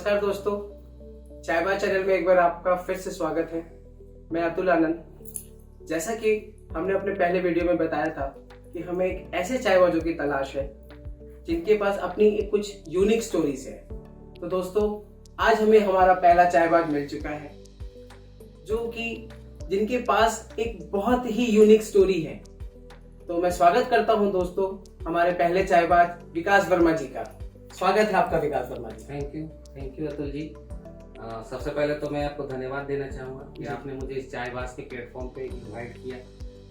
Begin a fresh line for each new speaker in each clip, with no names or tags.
नमस्कार दोस्तों, चाय बाय चैनल में एक बार आपका फिर से स्वागत है। मैं अतुल आनंद। जैसा कि हमने अपने पहले वीडियो में बताया था कि हमें एक ऐसे चायबाजों की तलाश है जिनके पास अपनी कुछ यूनिक स्टोरीज है। तो दोस्तों, आज हमें हमारा पहला चायबाज मिल चुका है जो कि जिनके पास एक बहुत ही यूनिक स्टोरी है। तो मैं स्वागत करता हूं दोस्तों हमारे पहले चायबाज विकास वर्मा जी का। स्वागत है आपका विकास वर्मा जी।
Thank you Atul ji. सबसे पहले तो मैं आपको धन्यवाद देना चाहूँगा कि आपने मुझे इस चायबाज के प्लेटफॉर्म पे इनवाइट किया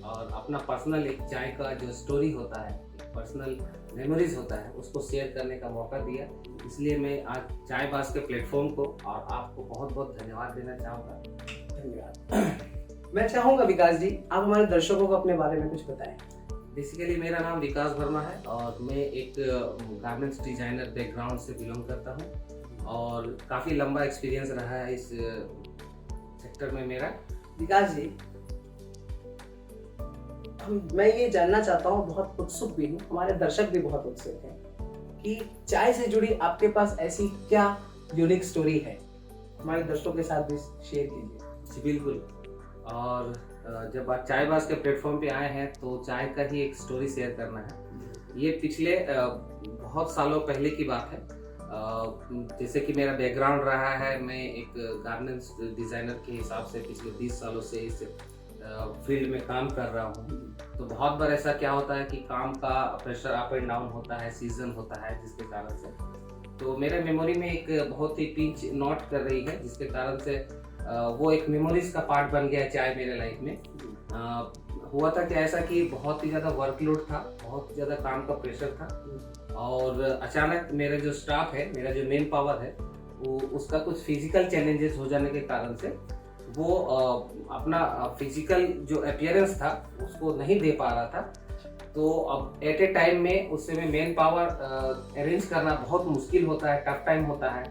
और अपना पर्सनल एक चाय का जो स्टोरी होता है, पर्सनल मेमोरीज होता है, उसको शेयर करने का मौका दिया। इसलिए मैं आज चायबाज के प्लेटफॉर्म को और आपको बहुत बहुत धन्यवाद देना चाहूँगा।
धन्यवाद। मैं चाहूँगा विकास जी, आप हमारे दर्शकों को अपने बारे में कुछ बताएं।
बेसिकली मेरा नाम विकास वर्मा है और मैं एक गारमेंट्स डिजाइनर बैकग्राउंड से बिलोंग करता हूँ और काफ़ी लंबा एक्सपीरियंस रहा है इस सेक्टर में मेरा।
विकास जी, मैं ये जानना चाहता हूँ, बहुत उत्सुक भी हूँ, हमारे दर्शक भी बहुत उत्सुक हैं कि चाय से जुड़ी आपके पास ऐसी क्या यूनिक स्टोरी है, हमारे दर्शकों के साथ भी शेयर कीजिए।
जी बिल्कुल। और जब आप चायबाज के प्लेटफॉर्म पे आए हैं तो चाय का ही एक स्टोरी शेयर करना है। ये पिछले बहुत सालों पहले की बात है। जैसे कि मेरा बैकग्राउंड रहा है, मैं एक गारमेंट्स डिज़ाइनर के हिसाब से पिछले 20 सालों से इस फील्ड में काम कर रहा हूँ। तो बहुत बार ऐसा क्या होता है कि काम का प्रेशर अप एंड डाउन होता है, सीजन होता है, जिसके कारण से तो मेरे मेमोरी में एक बहुत ही पिंच नोट कर रही है, जिसके कारण से वो एक मेमोरीज का पार्ट बन गया चाय मेरे लाइफ में। हुआ था कि ऐसा कि बहुत ही ज़्यादा वर्कलोड था, बहुत ज़्यादा काम का प्रेशर था और अचानक मेरा जो स्टाफ है, मेरा जो मेन पावर है, वो उसका कुछ फिजिकल चैलेंजेस हो जाने के कारण से वो अपना फिजिकल जो अपीयरेंस था उसको नहीं दे पा रहा था। तो अब एट ए टाइम में उससे में मेन पावर अरेंज करना बहुत मुश्किल होता है, टफ टाइम होता है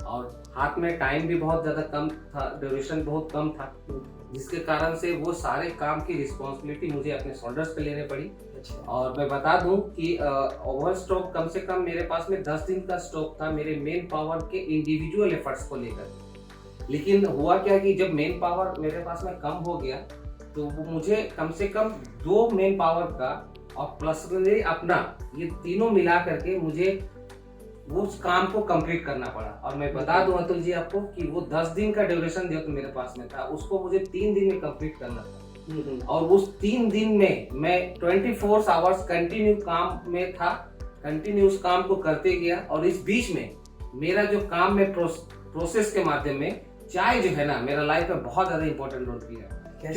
और हाथ में टाइम भी बहुत ज़्यादा कम था, ड्यूरेशन बहुत कम था, जिसके कारण से वो सारे काम की रिस्पॉन्सिबिलिटी मुझे अपने शोल्डर्स पे लेने पड़ी। और मैं बता दूं कि ओवर स्टॉक कम से कम मेरे पास में 10 दिन का स्टॉक था मेरे मेन पावर के इंडिविजुअल एफर्ट्स को लेकर। लेकिन हुआ क्या कि जब मेन पावर मेरे पास में कम हो गया तो वो मुझे कम से कम 2 मेन पावर का और प्लस अपना, ये तीनों मिला करके मुझे वो उस काम को कंप्लीट करना पड़ा। और मैं बता दूं अतुल जी आपको कि वो 10 दिन का ड्यूरेशन जो मेरे पास में था उसको मुझे 3 दिन में कंप्लीट करना था। और उस 3 दिन में मैं 24 आवर्स कंटिन्यू काम में था, कंटिन्यू उस काम को करते गया। और इस बीच में मेरा जो काम में प्रोसेस के माध्यम में चाय जो है ना, मेरा लाइफ में बहुत ज्यादा इंपॉर्टेंट रोल किया।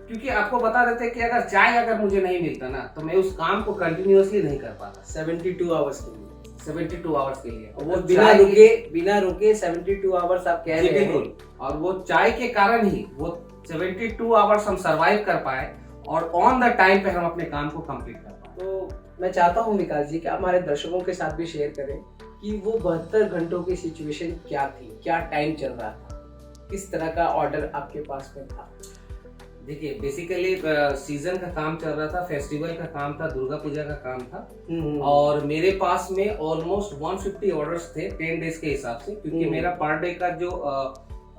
क्योंकि आपको बता देते कि अगर चाय अगर मुझे नहीं मिलता ना तो मैं उस काम को कंटिन्यूअसली नहीं कर पाता
72 आवर्स के लिए।
72 आवर्स के लिए,
वो बिना रुके 72 आवर्स आप कह रहे हैं।
और वो चाय के कारण ही वो 72 आवर्स हम सरवाइव कर पाए और ऑन द टाइम पे हम अपने काम को कंप्लीट कर पाए।
तो मैं चाहता हूँ विकास जी कि आप हमारे दर्शकों के साथ भी शेयर करें कि वो 72 घंटों की सिचुएशन क्या थी, क्या टाइम चल रहा था, किस तरह का ऑर्डर आपके पास में था।
देखिए, बेसिकली सीजन का काम चल रहा था, फेस्टिवल का काम था, दुर्गा पूजा का काम था और मेरे पास में ऑलमोस्ट 150 ऑर्डर्स थे 10 डेज के हिसाब से। क्योंकि मेरा पर डे का जो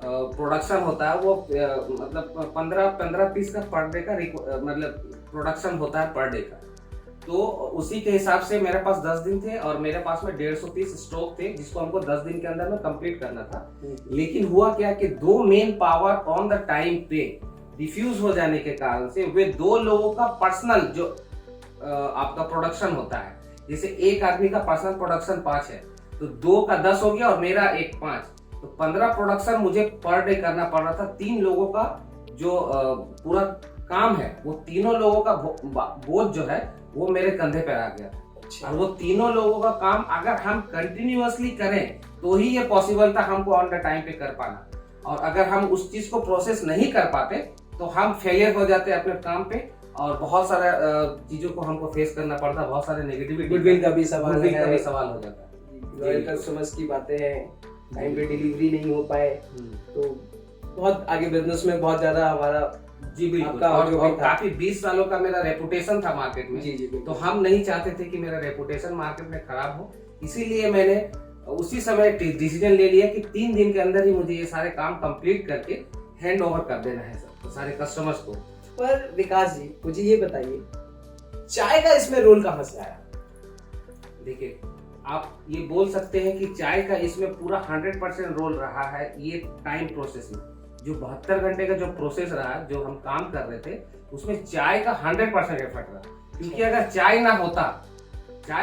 प्रोडक्शन होता है वो मतलब 15 पीस का पर डे का मतलब प्रोडक्शन होता है पर डे का। तो उसी के हिसाब से मेरे पास 10 दिन थे और मेरे पास में 150 पीस स्टॉक थे जिसको हमको 10 दिन के अंदर में कंप्लीट करना था। लेकिन हुआ क्या कि 2 main power on the time पे डिफ्यूज हो जाने के कारण से वे 2 लोगों का पर्सनल जो आपका प्रोडक्शन होता है, जैसे एक आदमी का पर्सनल प्रोडक्शन 5 है तो 2 का 10 हो गया और मेरा एक 5, तो 15 प्रोडक्शन मुझे पर डे करना पड़ रहा था। 3 लोगों का जो पूरा काम है, वो तीनों लोगों का बोझ जो है वो मेरे कंधे पर आ गया। और वो तीनों लोगों का काम अगर हम कंटिन्यूअसली करें तो ही ये पॉसिबल था हमको ऑन द टाइम पे कर पाना। और अगर हम उस चीज को प्रोसेस नहीं कर पाते तो हम फेलियर हो जाते अपने काम पे और बहुत सारे चीजों को हमको फेस करना पड़ता, बहुत सारे नेगेटिविटी,
गुडविल का भी सवाल
हो जाता है।
लॉयल कस्टमर्स की बातें हैं, टाइम पे डिलीवरी नहीं हो पाए तो बहुत आगे बिजनेस में बहुत ज्यादा हमारा
जी बिल्कुल। और काफी 20 सालों का मेरा रेपुटेशन था मार्केट में।
जी
तो हम नहीं चाहते थे कि मेरा रेपुटेशन मार्केट में खराब हो, इसीलिए मैंने उसी समय डिसीजन ले लिया कि 3 दिन के अंदर ही मुझे ये सारे काम कंप्लीट करके हैंड ओवर कर देना है सर, तो सारे कस्टमर्स को।
पर विकास जी मुझे ये बताइए, चाय का इसमें रोल कहाँ से आया?
देखिए, आप ये बोल सकते हैं कि चाय का इसमें पूरा 100% रोल रहा है ये टाइम प्रोसेसिंग। जो 72 घंटे का जो प्रोसेस रहा, जो हम काम कर रहे थे, उसमें चाय का 100% एफर्ट रहा। क्योंकि अगर चाय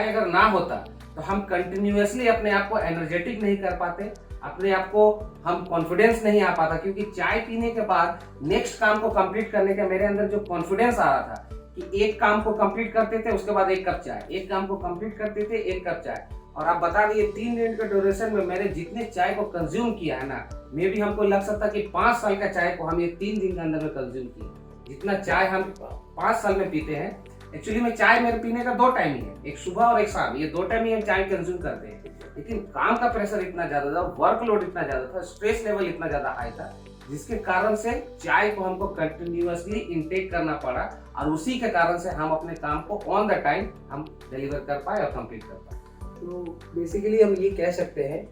अगर ना होता तो हम कंटिन्यूअसली अपने आप को एनर्जेटिक नहीं कर पाते, अपने आप को हम कॉन्फिडेंस नहीं आ पाता। क्योंकि चाय पीने के बाद नेक्स्ट काम को कंप्लीट करने का मेरे अंदर जो कॉन्फिडेंस आ रहा था कि एक काम को कंप्लीट करते थे, उसके बाद 1 कप चाय, एक काम को कंप्लीट करते थे, 1 कप चाय। और आप बता दिए 3 दिन के ड्यूरेशन में मैंने जितने चाय को कंज्यूम किया है ना, मे भी हमको लग सकता कि 5 साल का चाय को हम ये 3 दिन के अंदर में कंज्यूम किए। जितना चाय हम 5 साल में पीते हैं, एक्चुअली में चाय मेरे पीने का 2 टाइम ही है, एक सुबह और एक शाम, ये 2 टाइम ही हम चाय कंज्यूम करते हैं। लेकिन काम का प्रेशर इतना ज्यादा था, वर्कलोड इतना ज्यादा था, स्ट्रेस लेवल इतना ज्यादा हाई था, जिसके कारण से चाय को हमको कंटिन्यूअसली इनटेक करना पड़ा। और उसी के कारण से हम अपने काम को ऑन द टाइम हम डिलीवर कर पाए और कंप्लीट कर पाए।
तो बेसिकली हम ये कह सकते हैं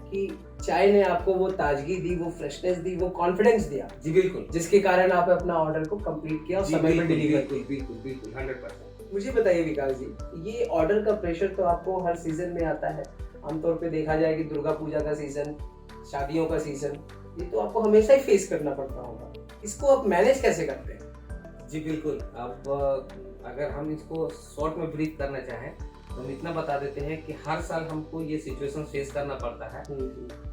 कि चाय ने आपको वो ताजगी दी, वो फ्रेशनेस दी, वो कॉन्फिडेंस दिया।
जी बिल्कुल,
जिसके कारण आप अपना ऑर्डर को कंप्लीट किया और समय पर डिलीवर किया।
बिल्कुल 100%।
मुझे बताइए विकास जी, ये ऑर्डर का प्रेशर तो आपको हर सीजन में आता है। आमतौर पे देखा जाए कि दुर्गा पूजा का सीजन, शादियों का सीजन, ये तो आपको हमेशा ही फेस करना पड़ता होगा। इसको आप मैनेज कैसे करते हैं?
जी बिल्कुल। अब अगर हम इसको शॉर्ट में ब्रीफ करना चाहें तो हम इतना बता देते हैं कि हर साल हमको ये सिचुएशन फेस करना पड़ता है।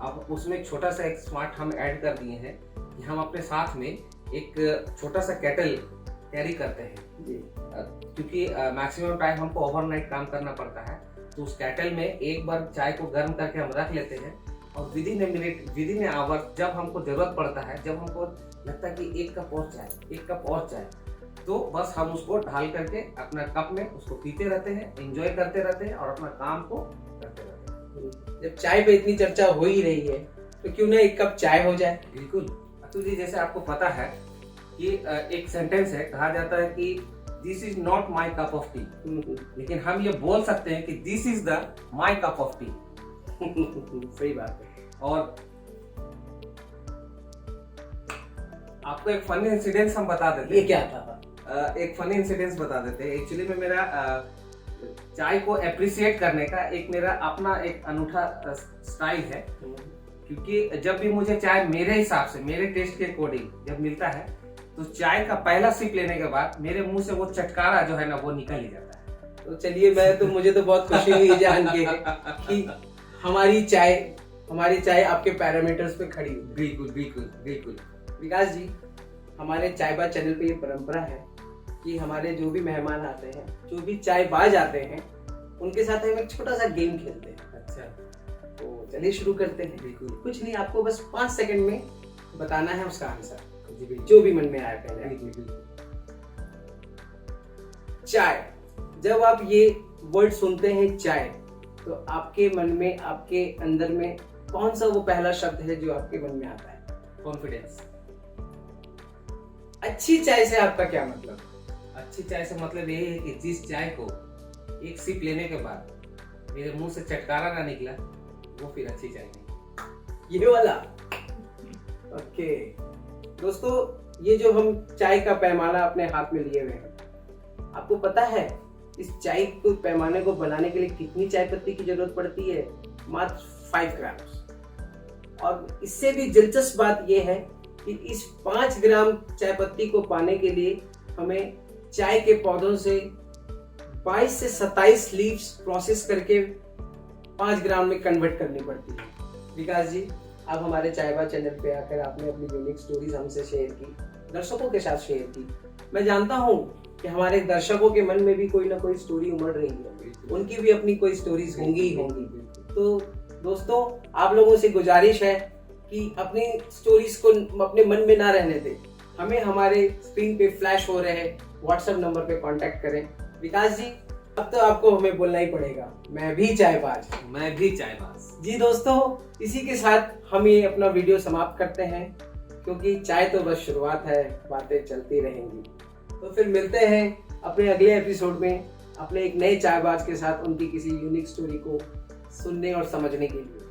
अब उसमें एक छोटा सा एक स्मार्ट हम ऐड कर दिए हैं कि हम अपने साथ में एक छोटा सा केटल कैरी करते हैं, क्योंकि मैक्सिमम टाइम हमको ओवरनाइट काम करना पड़ता है। तो उस केटल में एक बार चाय को गर्म करके हम रख लेते हैं और within a minute, within a hour, जब हमको जरूरत पड़ता है, जब हमको लगता है कि 1 कप और चाय, तो बस हम उसको ढाल करके अपना कप में उसको पीते रहते हैं, एंजॉय करते रहते हैं और अपना काम को करते रहते हैं।
जब चाय पे इतनी चर्चा हो ही रही है तो क्यों ना 1 कप चाय हो जाए?
बिल्कुल अतुल जी, जैसे आपको पता है कि एक सेंटेंस है, कहा जाता है कि this is not my cup of T, लेकिन हम ये बोल सकते हैं कि this is the my cup of T.
सही बात है।
और आपको एक फनी इंसिडेंस हम बता देते हैं।
ये क्या था?
एक फनी इंसिडेंस बता देते हैं। एक्चुअली में मेरा चाय को अप्रिशिएट करने का एक मेरा अपना एक अनूठा स्टाइल है। क्योंकि जब भी मुझे चाय मेरे हिसाब से, मेरे टेस्ट के अकॉर्डिंग जब मिलता है, तो चाय का पहला सिप लेने के बाद मेरे मुंह से वो चटकारा जो है ना, वो निकल ही जाता है।
तो चलिए, मुझे तो बहुत खुशी हुई जान के कि हमारी चाय आपके पैरामीटर्स पे खड़ी है।
बिल्कुल।
विकास जी, हमारे चाय बाज चैनल पे ये परंपरा है कि हमारे जो भी मेहमान आते हैं, जो भी चाय बाज आते हैं, उनके साथ हम एक छोटा सा गेम खेलते हैं।
अच्छा,
तो चलिए शुरू करते हैं।
बिल्कुल।
कुछ नहीं, आपको बस 5 सेकंड में बताना है उसका आंसर, जो भी मन में आया पहले। चाय, जब आप ये वर्ड सुनते हैं चाय, तो आपके मन में, आपके अंदर में कौन सा वो पहला शब्द है जो आपके मन में आता है?
कॉन्फिडेंस।
अच्छी चाय से आपका क्या मतलब?
अच्छी चाय से मतलब ये है कि जिस चाय को एक सिप लेने के बाद मेरे मुंह से चटकारा ना निकला, वो फिर अच्छी चाय नहीं।
ये वाला। ओके दोस्तों, ये जो हम चाय का पैमाना अपने हाथ में लिए हुए हैं, आपको पता है इस चाय को पैमाने को बनाने के लिए कितनी चाय पत्ती की जरूरत पड़ती है? मात्र 5 ग्राम। और इससे भी दिलचस्प बात यह है कि इस 5 ग्राम चाय पत्ती को पाने के लिए हमें चाय के पौधों से 22 से 27 लीव्स प्रोसेस करके 5 ग्राम में कन्वर्ट करनी पड़ती है। विकास जी, आप हमारे चाय बाज चैनल पे आकर आपने अपनी यूनिक स्टोरीज हमसे शेयर की, दर्शकों के साथ शेयर की। मैं जानता हूँ कि हमारे दर्शकों के मन में भी कोई ना कोई स्टोरी उमड़ रही है, उनकी भी अपनी कोई स्टोरीज होंगी ही होंगी। तो दोस्तों, आप लोगों से गुजारिश है कि अपनी स्टोरीज को अपने मन में ना रहने दें, हमें हमारे स्क्रीन पे फ्लैश हो रहे व्हाट्सएप नंबर पे कांटेक्ट करें। विकास जी, अब तो आपको हमें बोलना ही पड़ेगा, मैं भी चायबाज। जी दोस्तों, इसी के साथ हम ये अपना वीडियो समाप्त करते हैं, क्योंकि चाय तो बस शुरुआत है, बातें चलती रहेंगी। तो फिर मिलते हैं अपने अगले एपिसोड में अपने एक नए चायबाज के साथ, उनकी किसी यूनिक स्टोरी को सुनने और समझने के लिए।